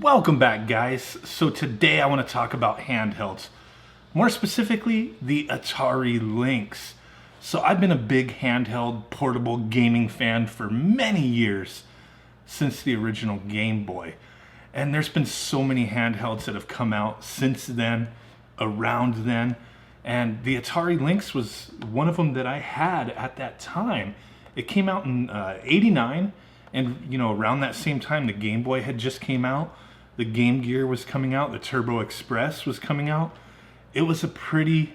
Welcome back, guys. So today I want to talk about handhelds, more specifically the Atari Lynx. So I've been a big handheld portable gaming fan for many years, since the original Game Boy. And there's been so many handhelds that have come out since then, around then, and the Atari Lynx was one of them that I had at that time. It came out in '89, and around that same time the Game Boy had just came out, the Game Gear was coming out, the Turbo Express was coming out. It was a pretty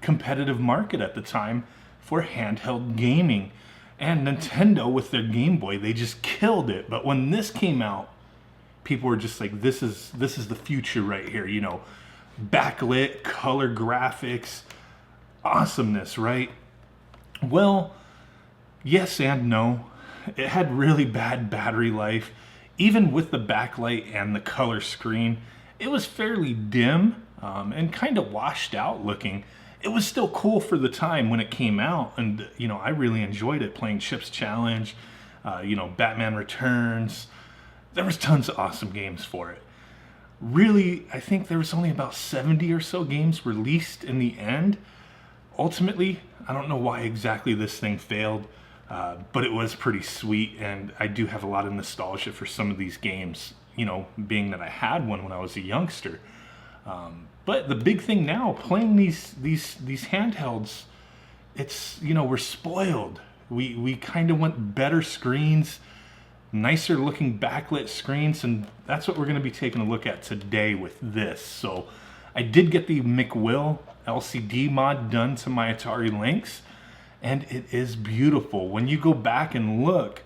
competitive market at the time for handheld gaming, and Nintendo with their Game Boy, they just killed it. But when this came out, people were just like, this is the future right here, backlit color graphics, awesomeness, right? Well, yes and no. It had really bad battery life. Even with the backlight and the color screen, it was fairly dim and kind of washed out looking. It was still cool for the time when it came out, and I really enjoyed it, playing Chip's Challenge, Batman Returns. There was tons of awesome games for it. Really, I think there was only about 70 or so games released in the end. Ultimately, I don't know why exactly this thing failed, but it was pretty sweet, and I do have a lot of nostalgia for some of these games, being that I had one when I was a youngster. But the big thing now, playing these handhelds, it's, we're spoiled. We kind of want better screens, nicer looking backlit screens, and that's what we're going to be taking a look at today with this. So I did get the McWill LCD mod done to my Atari Lynx, and it is beautiful. When you go back and look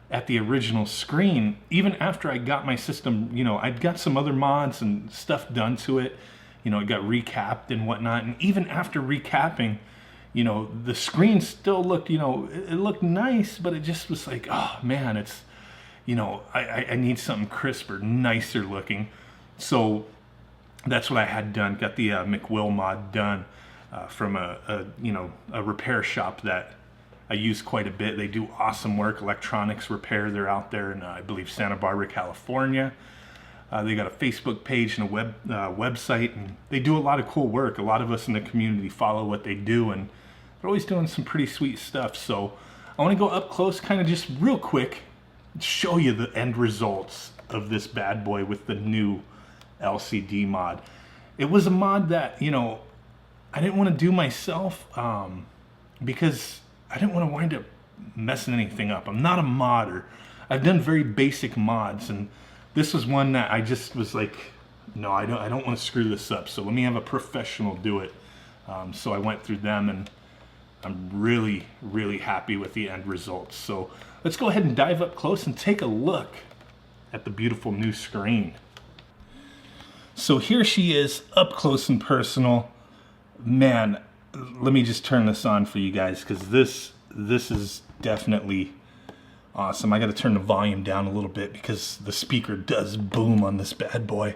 at the original screen, even after I got my system, I'd got some other mods and stuff done to it. It got recapped and whatnot, and even after recapping, the screen still looked, it looked nice, but it just was like, oh man, it's, I need something crisper, nicer looking. So that's what I had done. Got the McWill mod done from a repair shop that I use quite a bit. They do awesome work, electronics repair. They're out there in I believe Santa Barbara, California. They got a Facebook page and a website, and they do a lot of cool work. A lot of us in the community follow what they do, and they're always doing some pretty sweet stuff. So I want to go up close, kind of just real quick, show you the end results of this bad boy with the new LCD mod. It was a mod that I didn't want to do myself because I didn't want to wind up messing anything up. I'm not a modder. I've done very basic mods, and this was one that I just was like, no, I don't want to screw this up, so let me have a professional do it. So I went through them, and I'm really, really happy with the end results. So let's go ahead and dive up close and take a look at the beautiful new screen. So here she is, up close and personal. Man, let me just turn this on for you guys, because this is definitely awesome. I got to turn the volume down a little bit because the speaker does boom on this bad boy.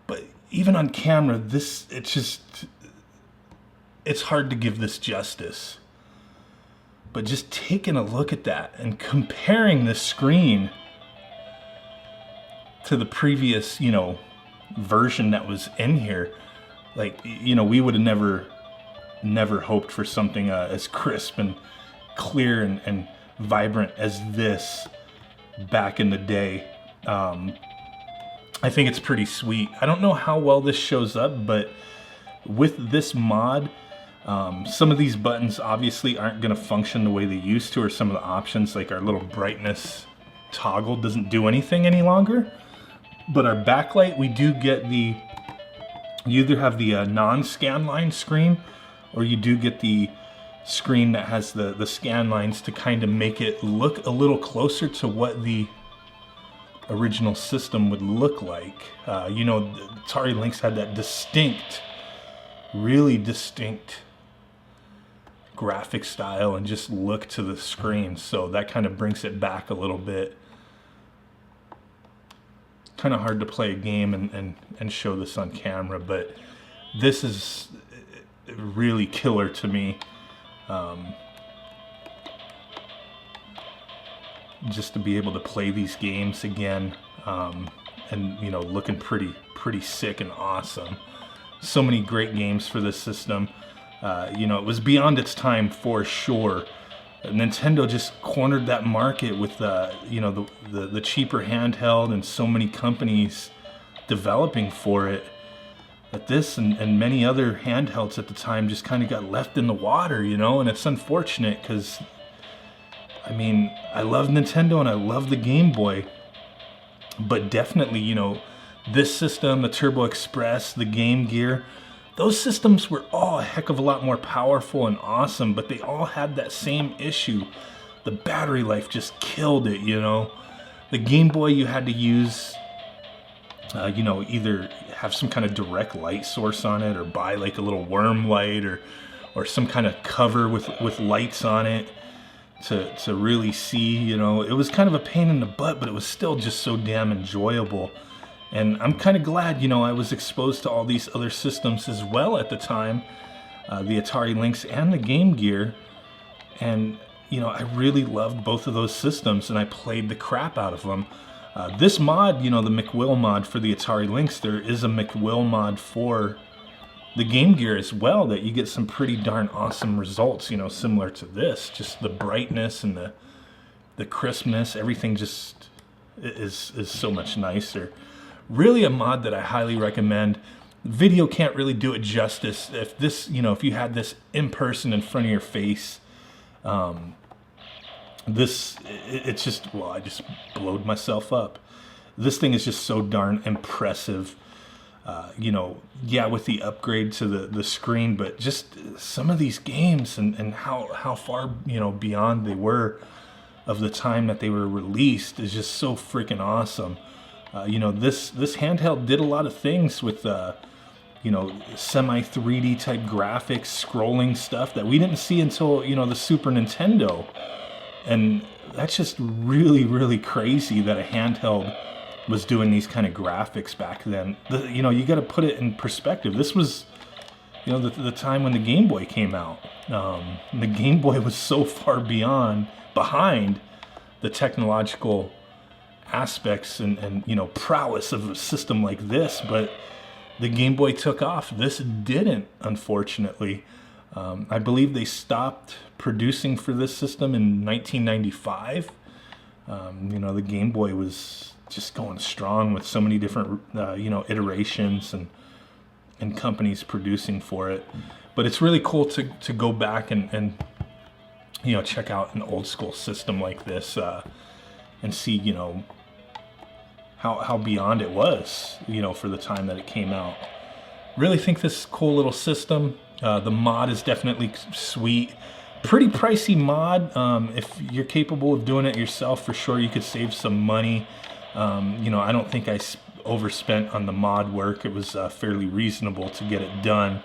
But even on camera, it's hard to give this justice. But just taking a look at that and comparing the screen to the previous, version that was in here, like, we would have never hoped for something as crisp and clear and vibrant as this back in the day. I think it's pretty sweet. I don't know how well this shows up, but with this mod, some of these buttons obviously aren't going to function the way they used to, or some of the options, like our little brightness toggle doesn't do anything any longer. But our backlight, we do get you either have the non-scan line screen, or you do get the screen that has the scan lines to kind of make it look a little closer to what the original system would look like. The Atari Lynx had that really distinct graphic style and just look to the screen, so that kind of brings it back a little bit. Kind of hard to play a game and show this on camera, but this is really killer to me. Just to be able to play these games again and you know, looking pretty sick and awesome. So many great games for this system. You know, it was beyond its time for sure. Nintendo just cornered that market with you know, the cheaper handheld, and so many companies developing for it, that this and many other handhelds at the time just kind of got left in the water, you know. And it's unfortunate because, I mean, I love Nintendo and I love the Game Boy, but definitely, you know, this system, the Turbo Express, the Game Gear, those systems were all a heck of a lot more powerful and awesome, but they all had that same issue. The battery life just killed it, you know. The Game Boy, you had to use, you know, either have some kind of direct light source on it, or buy like a little worm light, or some kind of cover with lights on it to really see, you know. It was kind of a pain in the butt, but it was still just so damn enjoyable. And I'm kind of glad, you know, I was exposed to all these other systems as well at the time, the Atari Lynx and the Game Gear. And, you know, I really loved both of those systems, and I played the crap out of them. This mod, you know, the McWill mod for the Atari Lynx, there is a McWill mod for the Game Gear as well, that you get some pretty darn awesome results, you know, similar to this. Just the brightness and the crispness, everything just is so much nicer. Really a mod that I highly recommend. Video can't really do it justice. If this, you know, if you had this in person in front of your face, it's just, well, I just blowed myself up. This thing is just so darn impressive. You know, yeah, with the upgrade to the screen, but just some of these games and how far, you know, beyond they were of the time that they were released is just so freaking awesome. You know, this handheld did a lot of things with, you know, semi 3D type graphics, scrolling stuff that we didn't see until, you know, the Super Nintendo. And that's just really crazy that a handheld was doing these kind of graphics back then. You know, you got to put it in perspective. This was, you know, the time when the Game Boy came out. The Game Boy was so far behind the technological aspects and you know, prowess of a system like this, but the Game Boy took off. This didn't, unfortunately. I believe they stopped producing for this system in 1995. You know, the Game Boy was just going strong with so many different you know, iterations and companies producing for it. But it's really cool to go back and you know, check out an old school system like this and see, you know, how beyond it was, you know, for the time that it came out. Really think this is a cool little system. The mod is definitely sweet. Pretty pricey mod. If you're capable of doing it yourself, for sure you could save some money. You know, I don't think I overspent on the mod work. It was fairly reasonable to get it done.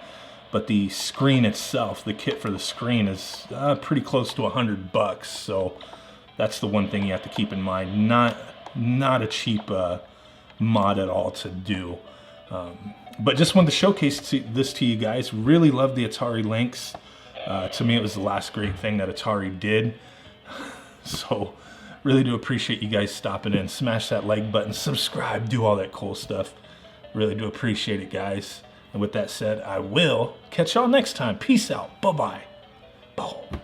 But the screen itself, the kit for the screen, is pretty close to $100. So that's the one thing you have to keep in mind. Not a cheap mod at all to do. But just wanted to showcase this to you guys. Really love the Atari Lynx. To me, it was the last great thing that Atari did. So really do appreciate you guys stopping in. Smash that like button, subscribe, do all that cool stuff. Really do appreciate it, guys. And with that said, I will catch y'all next time. Peace out. Bye-bye. Boom.